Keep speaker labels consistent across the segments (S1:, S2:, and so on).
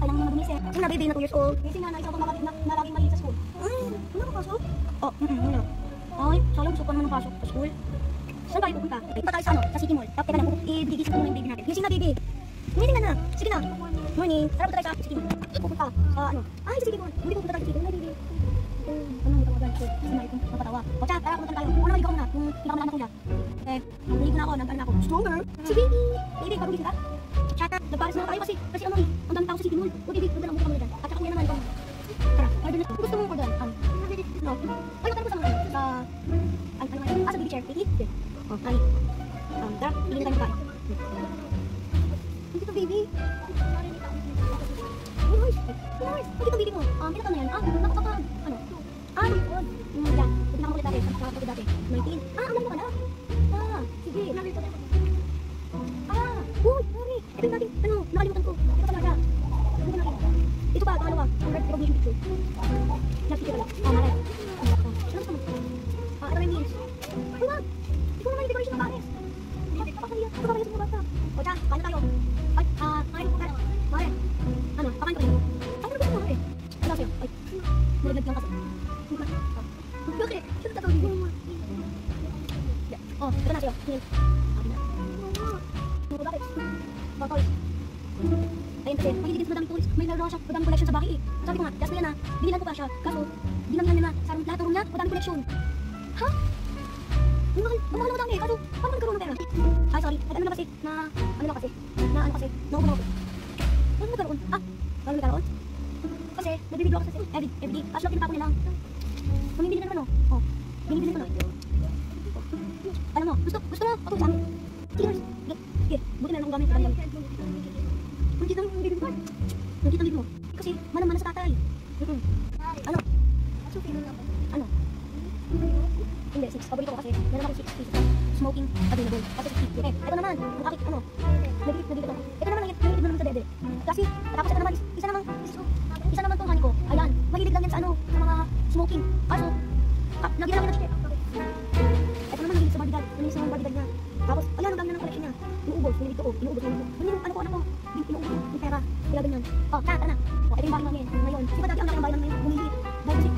S1: kailangan mo gumising. Sige na, baby, na 2 years old. Gising na, isa pang na laging maliit sa school. Wala ka pasok? Oh, wala. Ay, sayang, gusto ko naman pasok sa school. Saan tayo pupunta? Punta tayo sa ano? Sa City Mall. Teka lang, gigising ko muna yung baby natin. Gising na, baby. Gumising ka na. Sige na. Morning. Tara, punta tayo sa City Mall. Pupunta sa ano? Ay, sa City Mall. Hindi ko punta tayo sa City Mall, baby. Ano mo tawagan ko? Kasi na itong mapatawa. O, tsa, tara, pumunta tayo. Una, maligaw ko muna. Kung ikaw na kuya. Eh, naligo na ako, nag-ano na ako. Stronger. Si baby. Baby, bago gising ka? Tsaka, nagpares na tayo kasi ano eh. Ang dami tao sa City Mall. O, baby, punta lang muna dyan. At saka kuya naman, ikaw. Tara, order na. Gusto mo order? No. Ay, magkano gusto mo sa... sa baby chair. Baby? Oh, ay. Tara, pili na tayo magkain. Hindi to, baby. Nice. Hindi to, baby mo. Ilan taon na yan? Nakapaka... Ano? Yan. Hindi nakakulit dati. Nakakakulit dati. 19. Ang dami pa pala. Sige. Sorry. Ito yung dating, nakalimutan ko. Ito talaga. Hindi natin. Ito pa, pangalawa. Ang red recognition picture. Nag-picture pala. Maray. Ano gusto mo? Ito yung meals. Ay, wag! Ikaw naman yung decoration ng pares. Kapakaliyan. Ito kapakaliyan sa mga bata. O, tsa, paano tayo? Ay, Mare. Ano, pakain ko rin. Ay, ano gusto mo, Mare? Wala sa'yo. Ay, nalaglag lang kasi. Bakit? Sino tatawag mo? Oh, ito na sa'yo. Meals. Sabi na. Bakit? Bakit? Ayun kasi, mahiligin sa madaming toys. May laro siya, madaming collection sa baki eh. Sabi ko nga, last na yan bilinan ko pa siya. Kaso, dinamihan niya na sa lahat ng room niya, madaming collection. Ha? Ang mahal madami eh. Kaso, paano nagkaroon ng pera? Ay, sorry. Ano kasi, naubo na ako. Paano nagkaroon? Paano nagkaroon? Kasi, nabibiglo ako sa everyday. Kaso lang pinapako niya lang. Mamibili na naman oh. Binibili ko na. Alam mo, gusto mo? Ako sa amin. Cheers. Sige, buti na lang kung gamit. Nakita mo yung baby mo. Nakita mo. Kasi manang-mana sa tatay. Ano? Ano? Hindi, 6. Paborito ko kasi meron ako 6 pieces of smoking available. Kasi 60. Ito naman, yung akit, nabili ko. Ito naman, nangitig mo naman sa dede. Kasi, tapos ito naman, isa naman tong honey ko. Ayan, mahilig lang yan sa sa mga smoking. Kaso, lagi lang yan na check. Ito naman, mahilig sa bodyguard. Ano yung sa bodyguard niya. Tapos, ayan, ang dami na ng collection niya. Inuubos, binibig ko. Inuubos. Ano ko, inuubos yung pera. Kaya ganyan. Tara na. Ito yung bahay namin. Ngayon, di ba dati ang laki ng bahay namin bumili? Dahil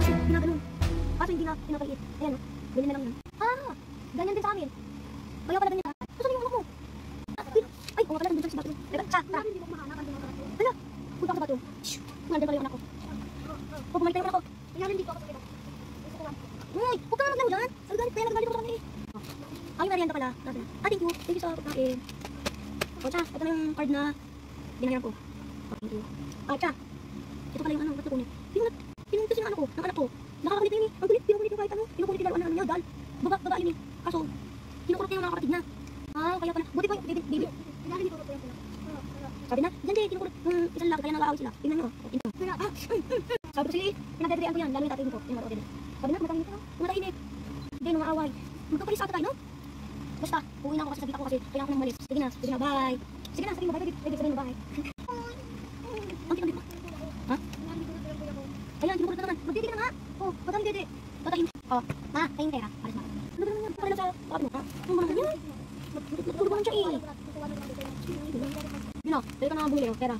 S1: kasi ginaganon. Kaso hindi na pinapaliit. Ayan, ganyan na lang yan. Ganyan din sa amin. Kaya pala ganyan. Saan yung ano mo? Ay, kung nga pala, nandun sa bathroom. Tara. Hala, punta ako sa bathroom. Nandun pala yung anak ko. Bumalik tayo yung anak ko. Kaya hindi ko ako sa kita. Uy, huwag ka na maglang dyan. Kaya nagagalit ako sa kami. Ay, merienda pala. Thank you. Thank you sa pagkain. O, tsa, ito na yung card na binayaran ko. Thank you. Tsa, ito pala yung ba't nakunin? Pinunin kasi ng anak ko. Nakakakulit na yun eh. Ang kulit, pinukulit yung kahit ano. Pinukulit yung laruan niya, dal. Baba yun eh. Kaso, kinukulit niya yung mga kapatid niya. Kaya pala. Buti po yung baby. Sabi na, dyan din, kinukulit yung isang lalaki, kaya nag-aaway sila. Tingnan nyo. Sabi ko sige, pinagdadrian ko yan, lalo yung tatay ko. Yung laro din. Sabi na, matahimik. Hindi, nung aaway. Magkapalis ata tayo, no? Basta, uuwi na ako kasi sa kita ko kasi kailangan ko nang malis. Sige na, bye. Sige na, sabihin mo bye, baby, sabihin mo bye. Ang kinabit mo. Ha? Ayan, kinukulit na naman. Magdidi ka na nga. Madami dede. Tatahim. Tayong pera. Alis na. Ano ba naman? Pakailan sa sabi mo, ha? Ano ba naman yan? Natulog naman siya eh. Yun o, pwede ka na bumili o, pera.